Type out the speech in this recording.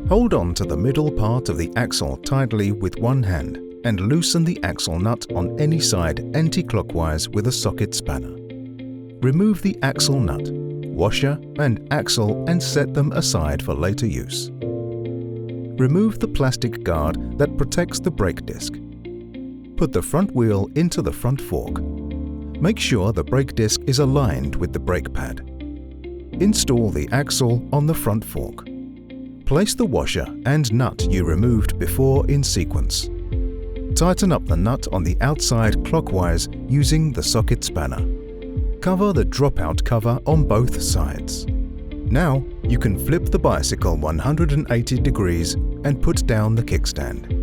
Hold on to the middle part of the axle tightly with one hand and loosen the axle nut on any side anti-clockwise with a socket spanner. Remove the axle nut, washer and axle and set them aside for later use. Remove the plastic guard that protects the brake disc. Put the front wheel into the front fork. Make sure the brake disc is aligned with the brake pad. Install the axle on the front fork. Place the washer and nut you removed before in sequence. Tighten up the nut on the outside clockwise using the socket spanner. Cover the dropout cover on both sides. Now you can flip the bicycle 180 degrees and put down the kickstand.